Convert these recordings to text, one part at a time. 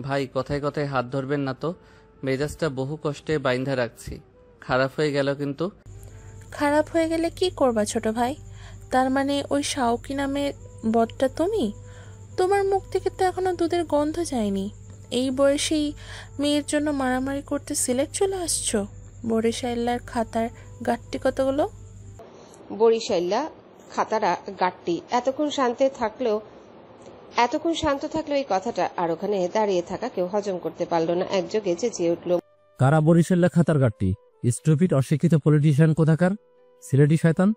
ভাই কথায় কথায় হাত ধরবেন না তো, মেজাজটা বহু কষ্টে বাইন্ধা রাখছি। খারাপ হয়ে গেল কিন্তু। খারাপ হয়ে গেলে কি করবা ছোট ভাই? তার মানে ওই শাওকি নামের বদটা তুমি? তোমার মুখ থেকে তো এখনো দুধের গন্ধ যায়নি। এই বয়সেই মেয়ের জন্য মারামারি করতে সিলেট চলে আসছো? বরিশাল্লার খাতার গাট্টি কতগুলো? বরিশাল্লা খাতারা গাট্টি। এতক্ষণ শান্ত থাকলেও এই কথাটা আর ওখানে দাঁড়িয়ে থাকা কেউ হজম করতে পারলো না। একযোগে চেঁচিয়ে উঠল, কারা বরিশাল্লা খাতার গাট্টি? স্টুপিড অশিক্ষিত পলিটিশিয়ান কোথাকার, সিলেটি শয়তান!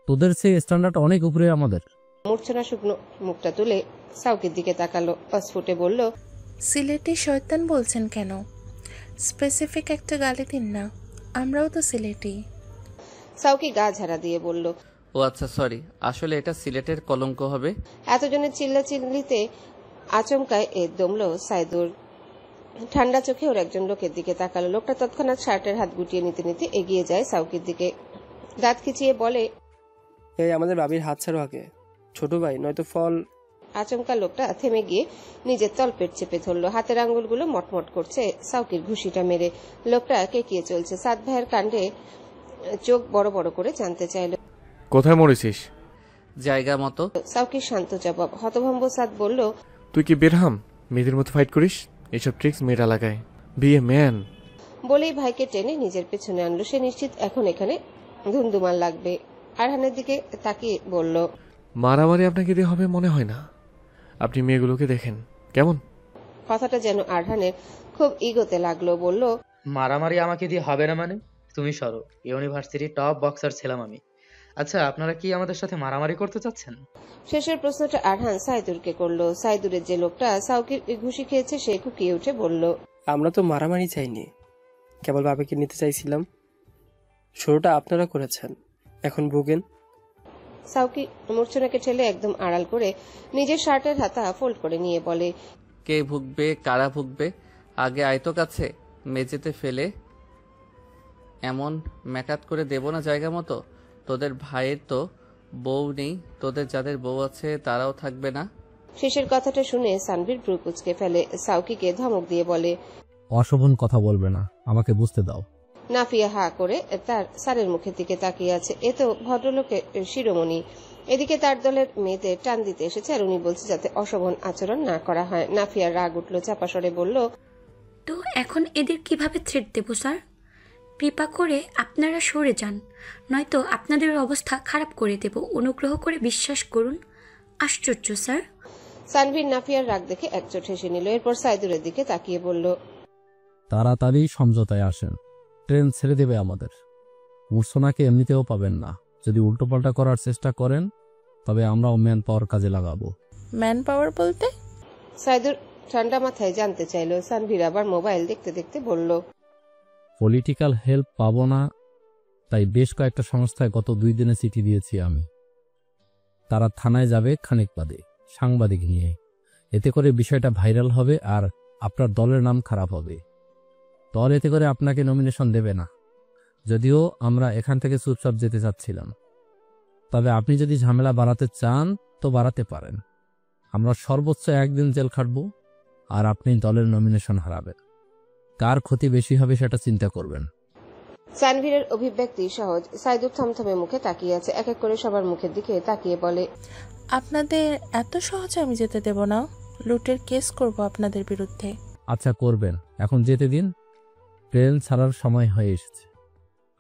তোদের সেই স্ট্যান্ডার্ড অনেক উপরে আমাদের। মূর্ছনা শুকনো মুখটা তুলে সাউকির দিকে তাকালো, অস্ফুটে বলল, সিলেটি শয়তান বলছেন কেন? স্পেসিফিক একটা গালি দিন না, আমরাও তো সিলেটি। সাউকি গা ঝাড়া দিয়ে বলল, ও আচ্ছা সরি, আসলে এটা সিলেটের কলঙ্ক হবে। এতজনের চিল্লাচিল্লিতে আচমকায় দমল সাইদুর। ঠান্ডা চোখে ওর একজন লোকের দিকে তাকালো। লোকটা তৎক্ষণাৎ শার্টের হাত গুটিয়ে নিতে নিতে এগিয়ে যায় সাউকির দিকে, দাঁত খিচিয়ে বলে, এই আমাদের ভাবির হাত ছাড়ো আগে, ছোট ভাই, নয়তো ফল। আচমকা লোকটা থেমে গিয়ে নিজের তলপেট চেপে ধরলো, হাতের আঙ্গুলগুলো মটমট করছে সাউকির ঘুষিটা মেরে। লোকটা কেকিয়ে চলছে। সাদ ভাইয়ের কাণ্ডে চোখ বড় বড় করে জানতে চাইল, কোথায় মরেছিস? জায়গা মতো। সাউকির শান্ত জবাব। হতভম্ব সাদ বলল, তুই কি বেরহাম? মেয়েদের মতো ফাইট করিস? এইসব ট্রিক্স মেয়েরা লাগায়। Be a man. বলেই ভাইকে টেনে নিজের পেছনে আনলো। সে নিশ্চিত এখন এখানে ধুমধুমার লাগবে। আরহানের দিকে তাকিয়ে বলল, মারামারি আপনাকে দিয়ে হবে মনে হয় না। আপনি মেয়েগুলোকে দেখেন কেমন। কথাটা যেন আরহানের খুব ইগোতে লাগলো। বলল, মারামারি আমাকে দিয়ে হবে না মানে? তুমি সরো, ইউনিভার্সিটির টপ বক্সার ছিলাম আমি। আচ্ছা, আপনারা কি আমাদের সাথে মারামারি করতে চাচ্ছেন? শেষের প্রশ্নটা আরহান সাইদুরকে করলো। সাইদুরের যে লোকটা সাউকির ঘুষি খেয়েছে সে কুকিয়ে উঠে বলল, আমরা তো মারামারি চাইনি, কেবল বাবাকে নিতে চাইছিলাম। শুরুটা আপনারা করেছেন, এখন ভুগেন। সাউকি মূর্ছনাকে ঠেলে একদম আড়াল করে নিজের শার্টের হাতা ফোল্ড করে নিয়ে বলে, কে ভুগবে, কারা ভুগবে? আগে আয়তো কাছে মেঝেতে ফেলে এমন ম্যাকাত করে দেব না জায়গা মতো। তোদের ভাইয়ের তো বউ নেই, তোদের যাদের বউ আছে তারাও থাকবে না। শেষের কথাটা শুনে সানভীর ভ্রু কুঁচকে ফেলে। সাউকিকে ধমক দিয়ে বলে, অশোভন কথা বলবে না, আমাকে বুঝতে দাও। নাফিয়া হা করে তার স্যারের মুখের দিকে তাকিয়ে আছে। এ তো ভদ্রলোকের শিরোমণি। এদিকে তার দলের মেয়েদের টান দিতে এসেছে, আর উনি বলছে যাতে অশোভন আচরণ না করা হয়। নাফিয়ার রাগ উঠল, চাপা স্বরে বলল, তো এখন এদের কিভাবে থ্রেট দেব স্যার? কৃপা করে আপনারা সরে যান, নয়তো আপনাদের অবস্থা খারাপ করে দেব। অনুগ্রহ করে বিশ্বাস করুন। আশ্চর্য স্যার। সানভীর নাফিয়ার রাগ দেখে একচোট হেসে নিল। এরপর সাইদুরের দিকে তাকিয়ে বলল, তাড়াতাড়ি সমঝোতায় আসেন, ট্রেন ছেড়ে দেবে আমাদের। মূর্ছনাকে এমনিতেও পাবেন না। যদি উল্টোপাল্টা করার চেষ্টা করেন তবে আমরাও ম্যান পাওয়ার কাজে লাগাবো। ম্যান পাওয়ার বলতে? সাইদুর ঠান্ডা মাথায় জানতে চাইল। সানভীর আবার মোবাইল দেখতে দেখতে বলল, পলিটিক্যাল হেল্প পাবো না, তাই বেশ কয়েকটা সংস্থায় গত 2 দিনে চিঠি দিয়েছি আমি। তারা থানায় যাবে খানিক বাদে সাংবাদিক নিয়ে। এতে করে বিষয়টা ভাইরাল হবে আর আপনার দলের নাম খারাপ হবে। দল এতে করে আপনাকে নমিনেশন দেবে না, যদিও আমরা এখান থেকে চুপচাপ যেতে চাচ্ছিলাম। তবে আপনি যদি ঝামেলা বাড়াতে চান তো বাড়াতে পারেন। আমরা সর্বোচ্চ 1 দিন জেল খাটবো আর আপনি দলের নমিনেশন হারাবেন। কার ক্ষতি বেশি হবে সেটা চিন্তা করবেন। সানভীরের অভিব্যক্তি সহজ। সাইদুর থমথমে মুখে তাকিয়ে আছে। এক এক করে সবার মুখের দিকে তাকিয়ে বলে, আপনাদের এত সহজে আমি যেতে দেব না। লুটের কেস করব আপনাদের বিরুদ্ধে। আচ্ছা করবেন, এখন যেতে দিন। ট্রেন ছাড়ার সময় হয়ে এসেছে।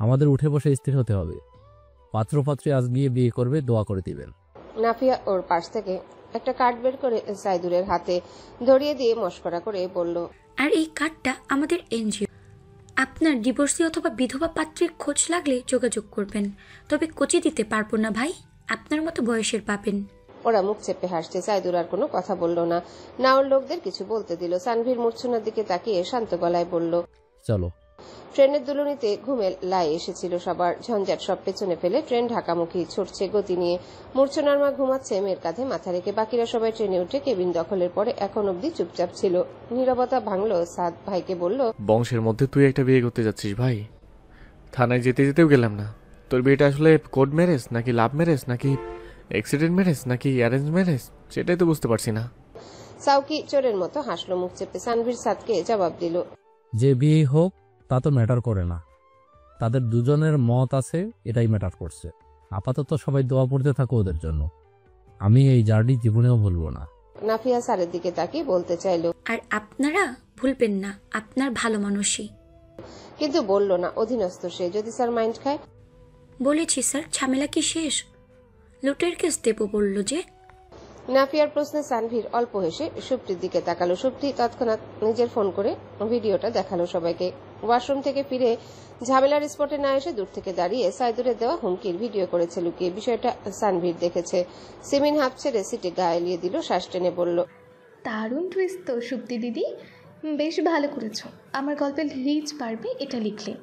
আমাদের উঠে বসে স্থির হতে হবে। পাত্রপাত্রী আজ গিয়ে বিয়ে করবে, দোয়া করে দিবেন। নাফিয়া ওর পাশ থেকে একটা কার্ড বের করে সাইদুরের হাতে ধরিয়ে দিয়ে মশকরা করে বলল, আর এই কার্ডটা আমাদের এনজিও। আপনার ডিভোর্সি অথবা বিধবা পাত্রীর খোঁজ লাগলে যোগাযোগ করবেন। তবে কোচি দিতে পারবো না ভাই, আপনার মতো বয়সের পাবেন। ওরা মুখ চেপে হাসছে। সাইদুর আর কোনো কথা বলল না, না ওর লোকদের কিছু বলতে দিল। সানভীর মূর্ছনার দিকে তাকিয়ে শান্ত গলায় বলল, চলো। ট্রেনের দুলুনিতে ঘুমের লাই এসেছিল সবার। ঝঞ্ঝাট সব পেছনে ফেলে ট্রেন ঢাকামুখী ছুটছে গতি নিয়ে। মূর্ছনার মা ঘুমাচ্ছে মেয়ের কাঁধে মাথা রেখে। বাকিরা সবাই ট্রেনে উঠে কেবিন দখলের পরে এখন অব্দি চুপচাপ ছিল। নীরবতা ভাঙল। সাদ ভাইকে বলল, বংশের মধ্যে তুই একটা বিয়ে করতে যাচ্ছিস ভাই? থানায় যেতে যেতেও গেলাম না। তোর বিয়েটা আসলে কোড ম্যারেজ নাকি লাভ ম্যারেজ নাকি অ্যাক্সিডেন্ট ম্যারেজ নাকি অ্যারেঞ্জ ম্যারেজ সেটাই তো বুঝতে পারছি না। সাউকি চোরের মতো হাসলো মুখ চেপে। সানভীর সাদকে জবাব দিল, যে বিয়ে হোক তা তো ম্যাটার করে না, তাদের দুজনের মত আছে এটাই ম্যাটার করছে। আপাতত সবাই দোয়া পড়তে থাকো ওদের জন্য, আমি এই জার্নি জীবনেও ভুলবো না। নাফিয়া স্যারের দিকে তাকিয়ে বলতে চাইলো, আর আপনারা ভুলবেন না আপনার ভালো মানুষই। কিন্তু বলল না। অধীনস্থ সে, যদি স্যার মাইন্ড খায়। বলেছি স্যার, ঝামেলা কি শেষ? লুটের কেস দেবো বলল যে। নাফিয়ার প্রশ্নে সানভীর অল্প হেসে সুপ্তির দিকে তাকালো। সুপ্তি তৎক্ষণাৎ নিজের ফোন করে ভিডিওটা দেখালো সবাইকে। ওয়াশরুম থেকে ফিরে ঝামেলার স্পটে না এসে দূর থেকে দাঁড়িয়ে সাইদুরের দেওয়া হুমকির ভিডিও করেছে লুকিয়ে। বিষয়টা সানভীর দেখেছে। সিমিন হাফ ছেড়ে সিটে গা এলিয়ে দিল, শ্বাস টেনে বলল, দারুণ টুইস্ট তো সুপ্তি দিদি, বেশ ভালো করেছো। আমার গল্পের রিচ পারবে এটা লিখলে।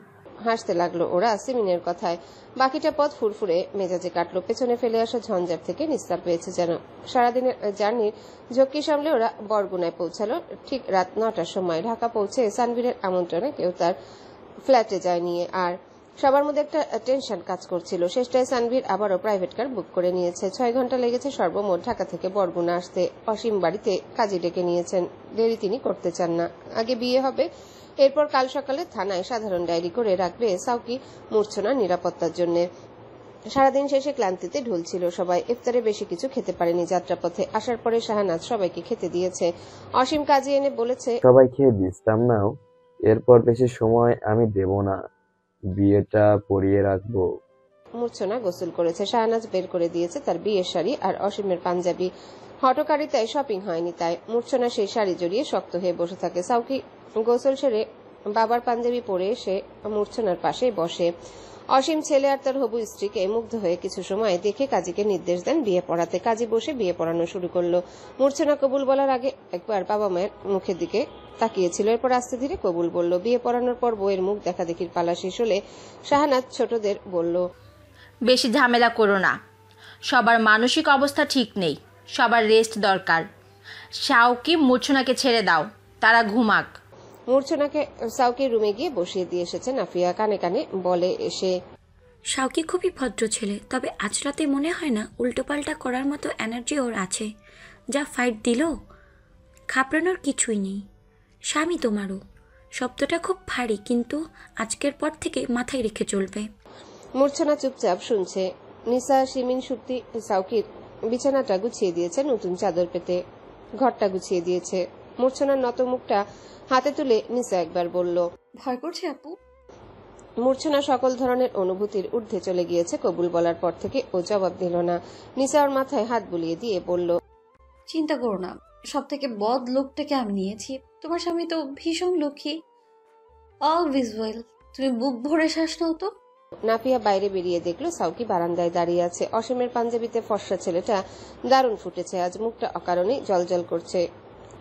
হাসতে লাগলো ওরা সিমিনের কথায়। বাকিটা পথ ফুরফুরে মেজাজে কাটলো। পেছনে ফেলে আসা ঝঞ্ঝাট থেকে নিস্তার পেয়েছে যেন। সারাদিনের জার্নির ঝক্কি সামলে ওরা বরগুনায় পৌঁছালো ঠিক রাত 9টার সময়। ঢাকা পৌঁছে সানভীরের আমন্ত্রণে কেউ তার ফ্ল্যাটে যায়নি। আর সবার মধ্যে একটা টেনশন কাজ করছিল। শেষটায় সানভীর আবারও প্রাইভেট কার বুক করে নিয়েছে। 6 ঘন্টা লেগেছে সর্বমোট ঢাকা থেকে বরগুনা আসতে। অসীম বাড়িতে কাজী ডেকে নিয়েছেন। দেরি তিনি করতে চান না। আগে বিয়ে হবে, এরপর কাল সকালে থানায় সাধারণ ডায়েরি করে রাখবে সাউকি মূর্ছনা নিরাপত্তার জন্য। সারাদিন শেষে ক্লান্তিতে ঢুলছিল সবাই। ইফতারে বেশি কিছু খেতে পারেনি যাত্রাপথে। আসার পরে শাহনাজ সবাইকে খেতে দিয়েছে। অসীম কাজী এনে বলেছে, সবাই খেয়ে বিশ্রাম নাও, এরপর বেশি সময় আমি দেব না, বিয়েটা পরিয়ে রাখবো। মূর্ছনা গোসল করেছে। শাহনাজ বের করে দিয়েছে তার বিয়ের শাড়ি আর অসীমের পাঞ্জাবি। হটকারিতায় শপিং হয়নি তাই মূর্ছনা সেই শাড়ি জড়িয়ে শক্ত হয়ে বসে থাকে। সাউকি গোসল সেরে বাবার পাঞ্জাবি পরে এসে মূর্ছনার পাশে বসে। অসীম ছেলে আর তার হবু স্ত্রীকে মুগ্ধ হয়ে কিছু সময় দেখে কাজীকে নির্দেশ দেন বিয়ে পড়াতে। কাজী বসে বিয়ে পড়ানো শুরু করলো। মূর্ছনা কবুল বলার আগে একবার বাবা মায়ের মুখের দিকে তাকিয়েছিল, এরপর আস্তে ধীরে কবুল বলল। বিয়ে পড়ানোর পর বইয়ের মুখ দেখা দেখির পালা শেষ হলে শাহনাজ ছোটদের বলল, বেশি ঝামেলা করো না, সবার মানসিক অবস্থা ঠিক নেই, সবার রেস্ট দরকার। সাউকি মূর্ছনাকে ছেড়ে দাও, তারা ঘুমাক। মূর্ছনাকে সাউকির রুমে গিয়ে বসিয়ে দিয়ে এসেছে নাফিয়া। কানে কানে বলে এসে, শাওকি খুবই ভদ্র ছেলে, তবে আজ রাতে মনে হয় না উল্টোপাল্টা করার মতো এনার্জি ওর আছে। যা ফাইট দিল, খাপড়ানোর কিছুই নেই। স্বামী তোমারও। শব্দটা খুব ভারী, কিন্তু আজকের পর থেকে মাথায় রেখে চলবে। মূর্ছনা চুপচাপ শুনছে। নিসা, শিমিন, সুপ্তি সাউকির বিছানাটা গুছিয়ে দিয়েছে নতুন চাদর পেতে। ঘরটা গুছিয়ে দিয়েছে। মূর্ছনার নত মুখটা হাতে তুলে নিসা একবার বলল, ভয় করছে আপু? মূর্ছনা সকল ধরনের অনুভূতির ঊর্ধ্বে চলে গিয়েছে কবুল বলার পর থেকে। ও জবাব দিল না। নিসা ওর মাথায় হাত বুলিয়ে দিয়ে বলল, চিন্তা করো না, সব থেকে বদ লোকটাকে আমি নিয়েছি। তোমার স্বামী তো ভীষণ লক্ষ্মী। অল ভিজুয়াল, তুমি বুক ভরে শ্বাস নাও তো। নাফিয়া বাইরে বেরিয়ে দেখলো সাউকি বারান্দায় দাঁড়িয়ে আছে। অসীমের পাঞ্জাবিতে ফর্সা ছেলেটা দারুণ ফুটেছে আজ। মুখটা অকারণে জলজল করছে।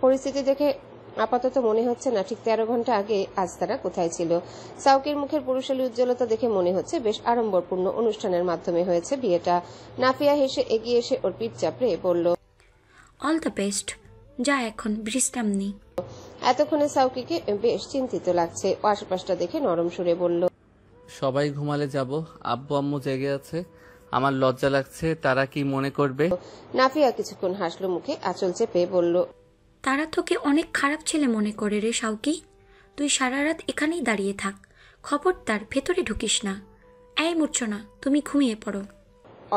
পরিস্থিতি দেখে আপাতত মনে হচ্ছে না ঠিক 13 ঘন্টা আগে আজ তারা কোথায় ছিল। সাউকির মুখের পুরুষালী উজ্জ্বলতা দেখে মনে হচ্ছে বেশ আড়ম্বরপূর্ণ অনুষ্ঠানের মাধ্যমে হয়েছে বিয়েটা। নাফিয়া হেসে এগিয়ে এসে ওর পিঠ চাপড়ে বলল, অল দ্য বেস্ট। যা এখন বিশ্রাম নেই। এতক্ষণে সাউকিকে বেশ চিন্তিত লাগছে। ও আশেপাশটা দেখে নরম সুরে বলল, সবাই ঘুমালে যাব, আব্বু আম্মু জেগে আছে, আমার লজ্জা লাগছে, তারা কি মনে করবে? নাফিয়া কিছুক্ষণ হাসলো মুখে আঁচল চেপে বলল, তারা তোকে অনেক খারাপ ছেলে মনে করে রে শাওকি। তুই সারা রাত এখানেই দাঁড়িয়ে থাক, খবরদার ভেতরে ঢুকিস না। এই মূর্ছনা, তুমি ঘুমিয়ে পড়ো।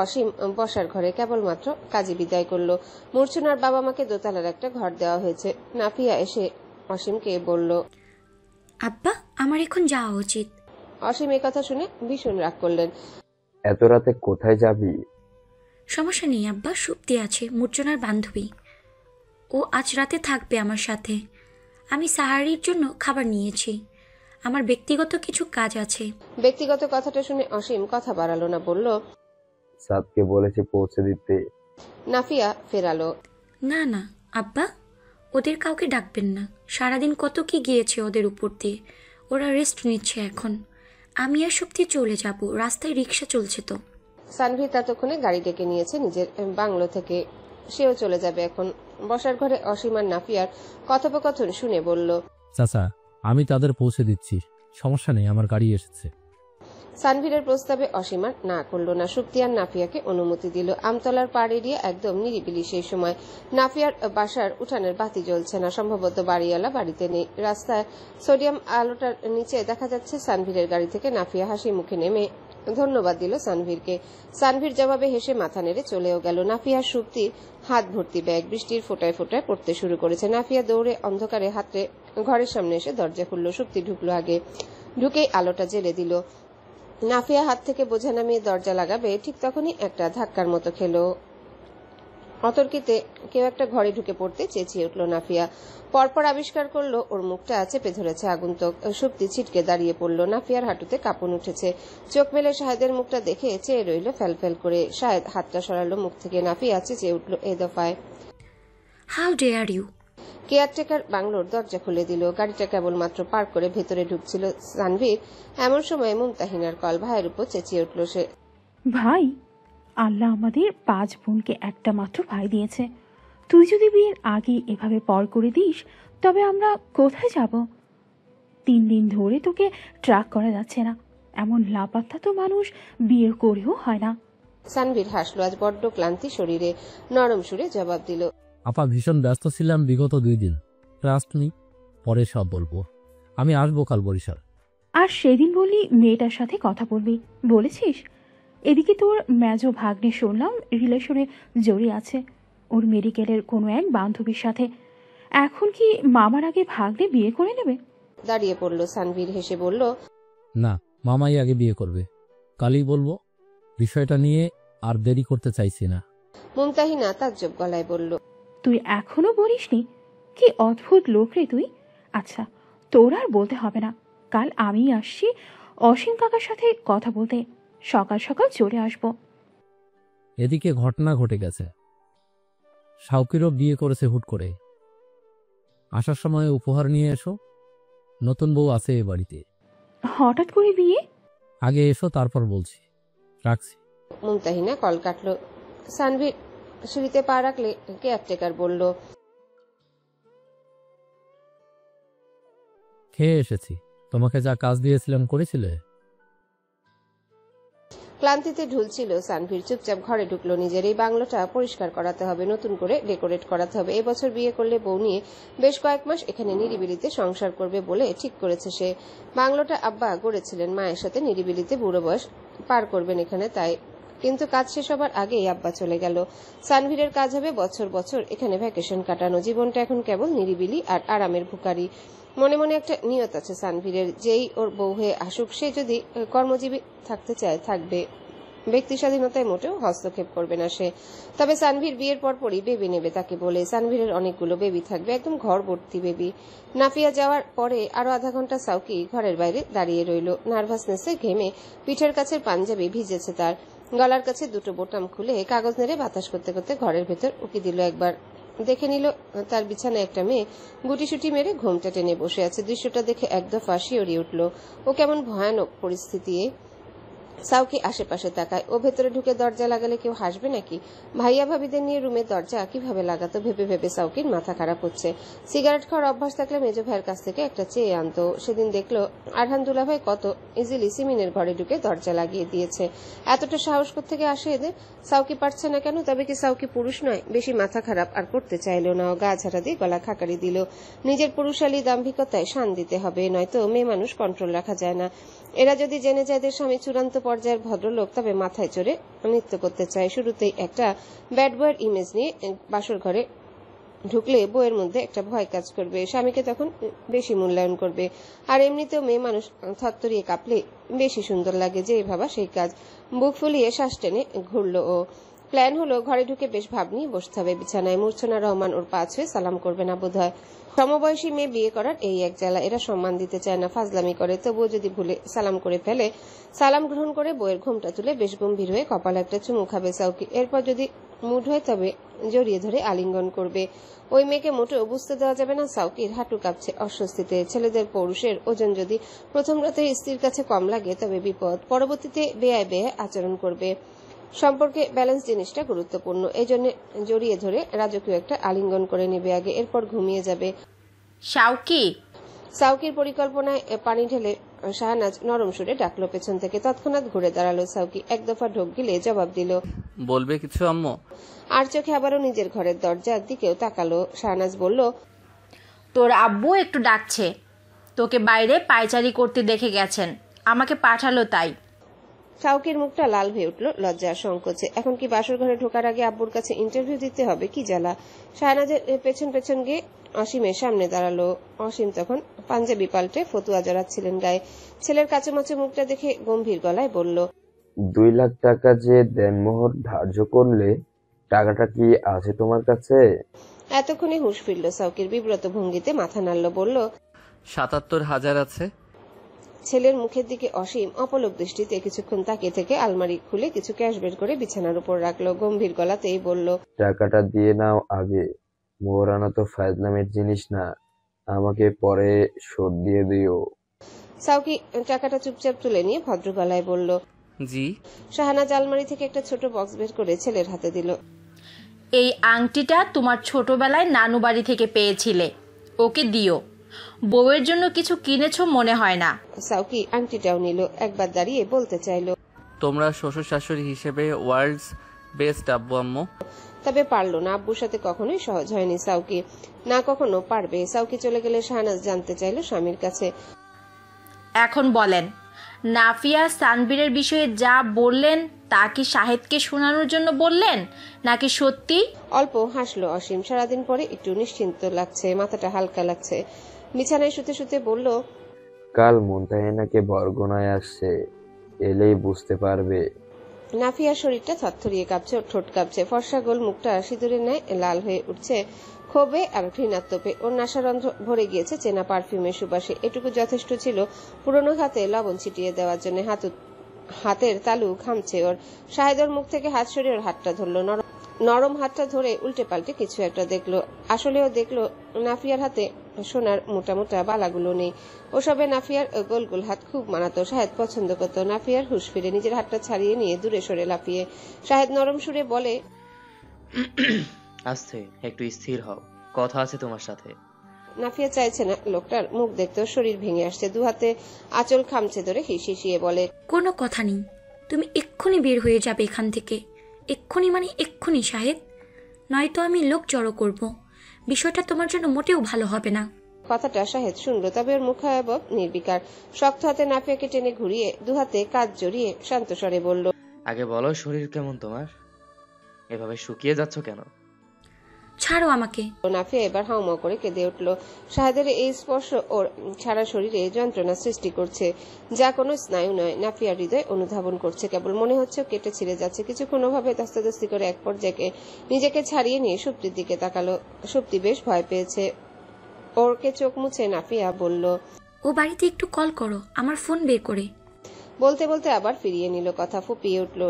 অসীম বসার ঘরে কেবলমাত্র কাজী বিদায় করলো। মূর্ছনার বাবা মাকে দোতলার একটা ঘর দেওয়া হয়েছে। নাফিয়া এসে অসীমকে বলল, আব্বা, আমার এখন যাওয়া উচিত। অসীম এই কথা শুনে ভীষণ রাগ করলেন। এত রাতে কোথায় যাবি? সমস্যা নেই আব্বা, সুপ্তি আছে, মূর্ছনার বান্ধবী। ও আজ রাতে থাকবে আমার সাথে। আমি সাহারির জন্য খাবার নিয়েছি। আমার ব্যক্তিগত কিছু কাজ আছে। ব্যক্তিগত কথাটা শুনে অসীম কথা বাড়ালো না, বলল, সাদকে বলেছি পৌঁছে দিতে। নাফিয়া ফেরালো, না না আব্বা, ওদের কাউকে ডাকবেন না। সারাদিন কত কি গিয়েছে ওদের উপর দিয়ে, ওরা রেস্ট নিচ্ছে এখন। আমি আর সুপ্তি চলে যাব, রাস্তায় রিক্সা চলছে তো। সানভি ততক্ষণে গাড়ি ডেকে নিয়েছে নিজের বাংলো থেকে। সেও চলে যাবে এখন। বসার ঘরে অসীম আর নাফিয়ার কথোপকথন শুনে বলল, চাচা, আমি তাদের পৌঁছে দিচ্ছি, সমস্যা নেই, আমার গাড়ি এসেছে। সানভীরের প্রস্তাবে অসীমার না করল না। শুক্তি আর নাফিয়াকে অনুমতি দিল। আমতলার পাড় এরিয়া একদম নিরিবিলি সেই সময়। নাফিয়ার বাসার উঠানের বাতি জ্বলছে না, সম্ভবত বাড়িওয়ালা বাড়িতে নেই। রাস্তায় সোডিয়াম আলোটার নিচে দেখা যাচ্ছে সানভীরের গাড়ি থেকে নাফিয়া হাসি মুখে নেমে ধন্যবাদ দিল সানভীরকে। সানভীর জবাবে হেসে মাথা নেড়ে চলেও গেল। নাফিয়া শুক্তির হাত ভর্তি ব্যাগ বৃষ্টির ফোঁটায় ফোঁটায় পড়তে শুরু করেছে। নাফিয়া দৌড়ে অন্ধকারে হাতে ঘরের সামনে এসে দরজা খুলল। শুক্তি ঢুকলো আগে, ঢুকেই আলোটা জ্বেলে দিল। নাফিয়া হাত থেকে বোঝা নামিয়ে দরজা লাগাবে, ঠিক তখনই একটা ধাক্কার মতো খেলো। অতর্কিতে কেউ একটা ঘরে ঢুকে পড়তে চেঁচিয়ে উঠল নাফিয়া। পরপর আবিষ্কার করলো ওর মুখটা চেপে ধরেছে আগন্তুক। শুক্তি ছিটকে দাঁড়িয়ে পড়ল। নাফিয়ার হাঁটুতে কাঁপন উঠেছে। চোখ মেলে শাহেদের মুখটা দেখে চেয়ে রইল ফ্যাল করে। শাহেদ হাতটা সরালো মুখ থেকে। নাফিয়া চেঁচিয়ে উঠল এ দফায়, হাউ ডেয়ার ইউ! কেয়ারটেকার বাংলোর দরজা খুলে দিল। গাড়িটা কেবলমাত্র পার্ক করে ভেতরে ঢুকছিল সানভীর। এমন সময় মুমতাহিনার কল। ভাইয়ের উপর চেঁচিয়ে উঠল সে, ভাই, আল্লাহ আমাদের 5 বোনকে একটা মাত্র ভাই দিয়েছে। তুই যদি বিয়ের আগে এভাবে পর করে দিস তবে আমরা কোথায় যাব? 3 দিন ধরে তোকে ট্র্যাক করা যাচ্ছে না। এমন লাপাত্তা তো মানুষ বিয়ে করেও হয় না। সানভীর হাসলো। আজ বড্ড ক্লান্তি শরীরে। নরম সুরে জবাব দিল, আপা ভীষণ ব্যস্ত ছিলাম বিগত 2 দিন। ট্রাস্ট মি, পরে সব বলবো। আমি আসবো কাল বরিশাল। আর সেদিন বললি মেয়েটার সাথে কথা বলবি, বলেছিস? এদিকে তোর মেজো ভাগ্নে শুনলাম রিলেশনে জড়িয়ে আছে ওর মেডিকেলের কোনো এক বান্ধবীর সাথে। এখন কি মামার আগে ভাগ্নে বিয়ে করে নেবে? দাঁড়িয়ে পড়ল সানভীর। হেসে বলল, না, মামাই আগে বিয়ে করবে। কালই বলবো। বিষয়টা নিয়ে আর দেরি করতে চাইছি না। মুমতাহিনা তাজ্জব গলায় বলল, তুই এখনো বলিসনি? কি অদ্ভুত লোক রে তুই। আচ্ছা, তোর আর বলতে হবে না। কাল আমি আসছি অসীম কাকার সাথে কথা বলতে। সকাল সকাল চলে আসবো। এদিকে ঘটনা ঘটে গেছে। শাওকিরও বিয়ে করেছে হুট করে। আসার সময় উপহার নিয়ে এসো। নতুন বউ আছে এ বাড়িতে। হঠাৎ করে বিয়ে? আগে এসো, তারপর বলছি। রাখছি। মুমতাহিনা কল কাটলো। সানভীর সিঁড়িতে পা রাখলে কেয়ারটেকার বলল, খেয়ে এসেছি। তোমাকে যা কাজ দিয়েছিলাম করেছিলে? ক্লান্তিতে ঢুলছিল সানভীর। চুপচাপ ঘরে ঢুকলো। নিজের এই বাংলোটা পরিষ্কার করাতে হবে, নতুন করে ডেকোরেট করাতে হবে। এবছর বিয়ে করলে বউ নিয়ে বেশ কয়েক মাস এখানে নিরিবিলিতে সংসার করবে বলে ঠিক করেছে সে। বাংলোটা আব্বা গড়েছিলেন মায়ের সাথে নিরিবিলিতে বুড়ো বয়স পার করবেন এখানে, তাই। কিন্তু কাজ শেষ হবার আগেই আব্বা চলে গেল। সানভীরের কাজ হবে বছর বছর এখানে ভ্যাকেশন কাটানো। জীবনটা এখন কেবল নিরিবিলি আর আরামের ভুকারি। মনে মনে একটা নিয়ত আছে সানভীরের, যেই ওর বউ হয়ে আসুক সে যদি কর্মজীবী থাকতে চায় থাকবে। ব্যক্তি স্বাধীনতায় মোটেও হস্তক্ষেপ করবে না সে। তবে সানভীর বিয়ের পরপরই বেবি নেবে তাকে বলে। সানভীরের অনেকগুলো বেবি থাকবে, একদম ঘর ভর্তি বেবি। নাফিয়া যাওয়ার পরে আরো আধা ঘন্টা সাউকি ঘরের বাইরে দাঁড়িয়ে রইল। নার্ভাসনেসে ঘেমে পিঠের কাছের পাঞ্জাবি ভিজেছে তার। গলার কাছে দুটো বোতাম খুলে কাগজ নেড়ে বাতাস করতে করতে ঘরের ভেতর উকি দিল একবার। দেখে নিল তার বিছানায় একটা মেয়ে গুটিসুটি মেরে ঘোমটা টেনে বসে আছে। দৃশ্যটা দেখে একদফা শিউরে উঠল। ও কেমন ভয়ানক পরিস্থিতি। সাউকি আশেপাশে তাকায়। ও ভেতরে ঢুকে দরজা লাগালে কেউ হাসবে নাকি? ভাইয়া ভাবিদের নিয়ে রুমের দরজা কিভাবে লাগাতো ভেবে ভেবে সাউকির মাথা খারাপ হচ্ছে। সিগারেট খাওয়ার অভ্যাস থাকলে মেজো ভাইয়ের কাছ থেকে একটা চেয়ে আনতো। সেদিন দেখলো আরহান দুলাভাই কত ইজিলি সিমিনের ঘরে ঢুকে দরজা লাগিয়ে দিয়েছে। এতটা সাহস থেকে আসে এদের? সাউকি পারছে না কেন? তবে কি সাউকি পুরুষ নয়? বেশি মাথা খারাপ আর করতে চাইলো না। গা ঝাড়া দিয়ে গলা খাকারি দিল। নিজের পুরুষালী দাম্ভিকতায় শান দিতে হবে, নয়তো মেয়ে মানুষ কন্ট্রোল রাখা যায় না। এরা যদি জেনে যায় এদের স্বামী চূড়ান্ত পর্যায়ের ভদ্রলোক, তবে মাথায় চড়ে নৃত্য করতে চায়। শুরুতেই একটা ব্যাড বয়ের ইমেজ নিয়ে বাসর ঘরে ঢুকলে বইয়ের মধ্যে একটা ভয় কাজ করবে। স্বামীকে তখন বেশি মূল্যায়ন করবে। আর এমনিতেও মেয়ে মানুষ থরথরিয়ে কাঁপলে বেশি সুন্দর লাগে। যে ভাবা সেই কাজ। বুক ফুলিয়ে শ্বাস টেনে ঘুরলো ও। প্ল্যান হলো ঘরে ঢুকে বেশ ভাব নিয়ে বসতে হবে বিছানায়। মূর্ছনা রহমান ওর পা ছুঁয়ে সালাম করবে না বোধহয়। সমবয়সী মেয়ে বিয়ে করার এই এক জ্বালা। এরা সম্মান দিতে চায় না, ফাজলামি করে। তবুও যদি ভুলে সালাম করে ফেলে, সালাম গ্রহণ করে বইয়ের ঘোমটা তুলে বেশ গম্ভীর হয়ে কপালে একটা চুমু খাবে সাউকি। এরপর যদি মুড হয় তবে জড়িয়ে ধরে আলিঙ্গন করবে। ওই মেয়েকে মোটেও বুঝতে দেওয়া যাবে না সাউকির হাঁটু কাঁপছে অস্বস্তিতে। ছেলেদের পৌরুষের ওজন যদি প্রথম রাতে স্ত্রীর কাছে কম লাগে তবে বিপদ। পরবর্তীতে বেয়ায় বেয়ায় আচরণ করবে। সম্পর্কে ব্যালেন্স জিনিসটা গুরুত্বপূর্ণ। এই জন্য জড়িয়ে ধরে রাজকীয় একটা আলিঙ্গন করে নেবে আগে, এরপর ঘুমিয়ে যাবে। শাওকি, সাউকির পরিকল্পনায় পানি ঢেলে শাহনাজ নরম সুরে ডাকলো পেছন থেকে। তৎক্ষণাৎ ঘুরে দাঁড়ালো সাউকি। এক দফা ঢোক গিলে জবাব দিল। বলবে কিছু আম্মু? আর চোখে আবারও নিজের ঘরের দরজার দিকেও তাকালো। শাহনাজ বলল, তোর আব্বু একটু ডাকছে, তোকে বাইরে পায়চারি করতে দেখে গেছেন, আমাকে পাঠালো তাই। সাউকির মুখটা লাল হয়ে উঠল লজ্জার সংকোচে। এখন কি বাসর ঘরে ঢোকার আগে আব্বুর কাছে ইন্টারভিউ দিতে হবে? কি জ্বালা। শাহনাজের পেছন পেছন গিয়ে অসীমের সামনে দাঁড়ালো। অসীম তখন পাঞ্জাবি পাল্টে ফতুয়া জড়াচ্ছিলেন গায়ে। ছেলের কাচুমাচু মুখটা দেখে গম্ভীর গলায় বলল, 2 লাখ টাকা যে দেনমোহর ধার্য করলে, টাকাটা কি আছে তোমার কাছে? এতক্ষণে হুঁশ ফিরল সাউকির। বিব্রত ভঙ্গিতে মাথা নাড়ল, বলল, 77,000 আছে। ছেলের মুখের দিকে অসীম অপলক দৃষ্টিতে কিছুক্ষণ তাকিয়ে থেকে আলমারি খুলে কিছু ক্যাশ বের করে বিছানার উপর রাখলো। গম্ভীর গলাতেই বলল, টাকাটা দিয়ে নাও আগে, মোহরানা তো ফাজলামের জিনিস না, আমাকে পরে শোধ দিয়ে দিও। সাউকি টাকাটা চুপচাপ তুলে নিয়ে ভদ্র গলায় বলল, জি। শাহনাজ আলমারি থেকে একটা ছোট বক্স বের করে ছেলের হাতে দিল। এই আংটিটা তোমার ছোটবেলায় নানু বাড়ি থেকে পেয়েছিলে, ওকে দিও। বউয়ের জন্য কিছু কিনেছো মনে হয় না। সাউকি আংটিটাও নিল। একবার দাঁড়িয়ে বলতে চাইল, তোমরা শ্বশুর শাশুড়ি হিসেবে ওয়ার্ল্ডস বেস্ট আব্বু আম্মু। তবে পারল না। আব্বুর সাথে কখনোই সহজ হয়নি সাউকি, না কখনো পারবে। সাউকি চলে গেলে শাহনাজ জানতে চাইল স্বামীর কাছে, এখন বলেন, নাফিয়া সানবীরের বিষয়ে যা বললেন তা কি শাহেদকে শোনানোর জন্য বললেন নাকি সত্যি? অল্প হাসলো অসীম। সারাদিন পরে একটু নিশ্চিন্ত লাগছে, মাথাটা হালকা লাগছে। বিছানায় শুতে শুতে বলল, কাল মুনতাহিনাকে বরগুনায় আসছে, এলেই বুঝতে পারবে। নাফিয়ার শরীরটা থরথরিয়ে কাঁপছে, ওর ঠোঁট কাঁপছে, ফর্সা গোল মুখটা সিঁদুরের ন্যায় লাল হয়ে উঠছে ক্ষোভে আর ঘৃণাত্মপে। ওর নাসারন্ধ্র ভরে গিয়েছে চেনা পারফিউমের সুবাসে। এটুকু যথেষ্ট ছিল পুরনো হাতে লবণ ছিটিয়ে দেওয়ার জন্য। হাতের তালু ঘামছে ওর। শাহেদর মুখ থেকে হাত সরিয়ে ওর হাতটা ধরলো। নরম হাতটা ধরে উল্টে পাল্টে কিছু একটা দেখলো। আসলেও দেখলো নাফিয়ার হাতে সোনার মোটা মোটা বালাগুলো নেই। ওসবে নাফিয়ার গোল গোল হাত খুব মানাতো। শাহেদ পছন্দ করতো। নাফিয়ার হুঁশ ফিরে নিজের হাতটা ছাড়িয়ে নিয়ে দূরে সরে লাফিয়ে শাহেদ নরম সুরে বলে, আস্তে, একটু স্থির হও, কথা আছে তোমার সাথে। নাফিয়া চাইছে না লোকটার মুখ দেখতে, শরীর ভেঙে আসছে। দু হাতে আঁচল খামচে ধরে হিসিয়ে বলে, কোনো কথা নেই, তুমি এক্ষুনি বের হয়ে যাবে এখান থেকে। এক্ষুনি মানে এক্ষুনি শাহেদ, নয়তো আমি লোক জড়ো করব। বিষয়টা তোমার জন্য মোটেও ভালো হবে না। কথাটা শাহেদ শুনলো, তবে ওর মুখাবব নির্বিকার। শক্ত হাতে নাফিয়াকে টেনে ঘুরিয়ে দু হাতে কাঁধ জড়িয়ে শান্ত স্বরে বলল, আগে বলো, শরীর কেমন তোমার? এভাবে শুকিয়ে যাচ্ছ কেন? ছাড়ো আমাকে। নাফিয়া এবার হাউমাউ করে কেঁদে উঠল। শাহেদের এই স্পর্শ ওর সারা শরীরে যন্ত্রণা সৃষ্টি করছে, যা কোনো স্নায়ু নয়। নাফিয়ার হৃদয় অনুধাবন করছে। কেবল মনে হচ্ছে কেটে ছিঁড়ে যাচ্ছে। কিছুক্ষণ ওভাবে দস্তাদস্তি করে এক পর্যায়ে নিজেকে ছাড়িয়ে নিয়ে সুপ্তির দিকে তাকালো। সুপ্তি বেশ ভয় পেয়েছে। ওরকে চোখ মুছে নাফিয়া বলল, ও বাড়িতে একটু কল করো, আমার ফোন বের করে। বলতে বলতে আবার ফিরিয়ে নিল কথা। ফুপিয়ে উঠল,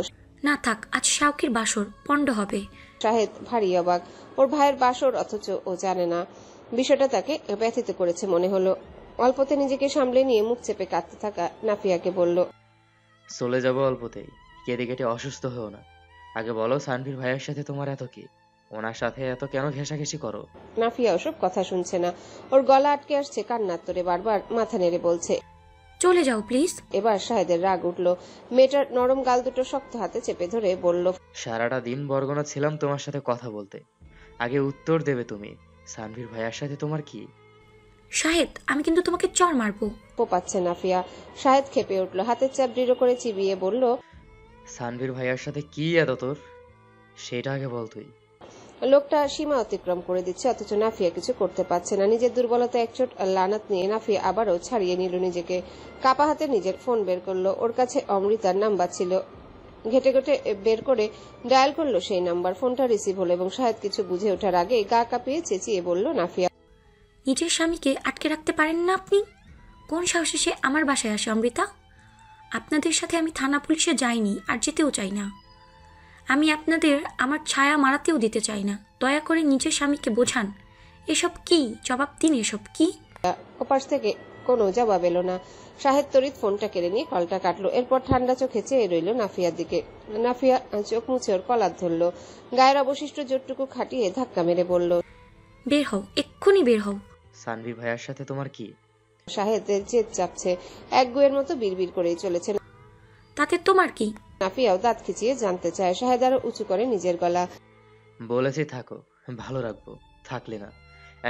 না থাক, আজ শাওকির বাসর পণ্ড হবে। শাহেদ ভারী অবাক। ওর ভাইয়ের বাসর, অথচ ও জানে না। বিষয়টা তাকে ব্যথিত করেছে মনে হলো। অল্পতে নিজেকে সামলে নিয়ে মুখ চেপে কাঁদতে থাকা নাফিয়াকে বলল, চলে যাবো অল্পতেই, কেটে কেটে অসুস্থ হও না। আগে বলো, সানভীর ভাইয়ের সাথে তোমার এত কি? ওনার সাথে এত কেন ঘেঁষাঘেঁষি করো? নাফিয়া ওসব কথা শুনছে না। ওর গলা আটকে আসছে কান্নার তোরে। বারবার মাথা নেড়ে বলছে, চলে যাও প্লিজ। এবার শাহেদের রাগ উঠল। মেয়েটার নরম গাল দুটো শক্ত হাতে চেপে ধরে বলল, সারাটা দিন বরগুনা ছিলাম তোমার সাথে কথা বলতে, আগে উত্তর দেবে তুমি, সানভীর ভাইয়ার সাথে তোমার কি? শাহেদ, আমি কিন্তু তোমাকে চড় মারবো। পোপাচ্ছে নাফিয়া। শাহেদ খেপে উঠল। হাতের চাপ দৃঢ় করে চিবিয়ে বলল, সানভীর ভাইয়ার সাথে কি এত তোর, সেটা আগে বল তুই। লোকটা সীমা অতিক্রম করে দিচ্ছে, অথচ নাফিয়া কিছু করতে পারছে না। নিজের দুর্বলতা একচোট লানাত নিয়ে নাফিয়া আবারও ছাড়িয়ে নিল নিজেকে। কাপা হাতে নিজের ফোন বের করলো। ওর কাছে অমৃতার নাম্বার ছিল। ঘেটে ঘেটে বের করে ডায়াল করলো সেই নাম্বার। ফোনটা রিসিভ হলো এবং শাহেদ কিছু বুঝে ওঠার আগে গা কাঁপিয়ে চেঁচিয়ে বলল, নাফিয়া, নিজের স্বামীকে আটকে রাখতে পারেন না আপনি? কোন সাহসে সে আমার বাসায় আসে অমৃতা? আপনাদের সাথে আমি থানা পুলিশে যাইনি, আর যেতেও চাই না। আমি আপনাদের আমার ছায়া মারাতেও দিতে চাই না। দয়া করে নিজের স্বামীকে বোঝান। এসব কি? জবাব দিন, এসব কি? ওপাশ থেকে কোনো জবাব এলো না। শাহেদ তড়িৎ ফোনটা কেড়ে নিয়ে কলটা কাটলো। এরপর ঠান্ডা চোখে চেয়ে রইল নাফিয়ার দিকে। নাফিয়া চোখ মুছে ওর কলার ধরলো। গায়ের অবশিষ্ট জোরটুকু খাটিয়ে ধাক্কা মেরে বলল, বের হও, এক্ষুনি বের হও। সানভীর ভাইয়ার সাথে তোমার কি? শাহেদের জেদ চাপছে, একগুয়ের মতো বিড়বিড় করেই চলেছে। তাতে তোমার কি? নাফিয়াও দাঁত খিচিয়ে জানতে চায়। শাহেদ আরো উঁচু করে নিজের গলা। বলেছি থাকো, ভালো রাখবো, থাকলে না।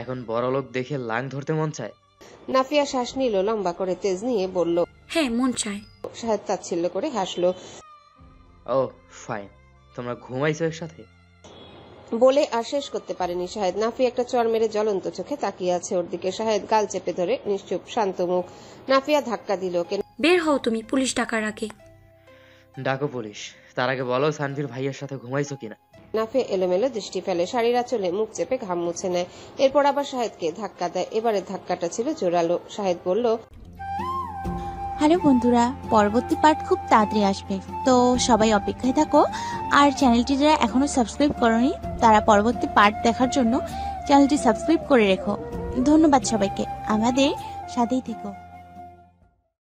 এখন বড়লোক দেখে লাং ধরতে মন চায়। নাফিয়া শ্বাস নিল লম্বা করে, তেজ নিয়ে বলল, হ্যাঁ মন চায়। শাহেদ তাচ্ছিল্য করে হাসলো। ও ফাইন, তোমরা ঘুমাইছো একসাথে? বলে আর শেষ করতে পারেনি শাহেদ। নাফিয়া একটা চড় মেরে জ্বলন্ত চোখে তাকিয়ে আছে ওর দিকে। শাহেদ গাল চেপে ধরে নিশ্চুপ শান্ত মুখ। নাফিয়া ধাক্কা দিল ওকে। বের হও তুমি, পুলিশ ডাকার আগে। ডাকো পুলিশ, তার আগে বলো সানভীর ভাইয়ের সাথে ঘুমাইছো কিনা। নাফিয়া এলোমেলো দৃষ্টি ফেলে, শাড়ির আঁচলে মুখ চেপে ঘাম মুছে নেয়। এরপর আবার শাহেদকে ধাক্কা দেয়। এবারের ধাক্কাটা ছিল জোরালো। শাহেদ বলল, হ্যালো বন্ধুরা, পরবর্তী পার্ট খুব তাড়াতাড়ি আসবে, তো সবাই অপেক্ষায় থাকো। আর চ্যানেলটি যারা এখনো সাবস্ক্রাইব করোনি তারা পরবর্তী পার্ট দেখার জন্য চ্যানেলটি সাবস্ক্রাইব করে রেখো। ধন্যবাদ সবাইকে, আমাদের সাথেই থেকো।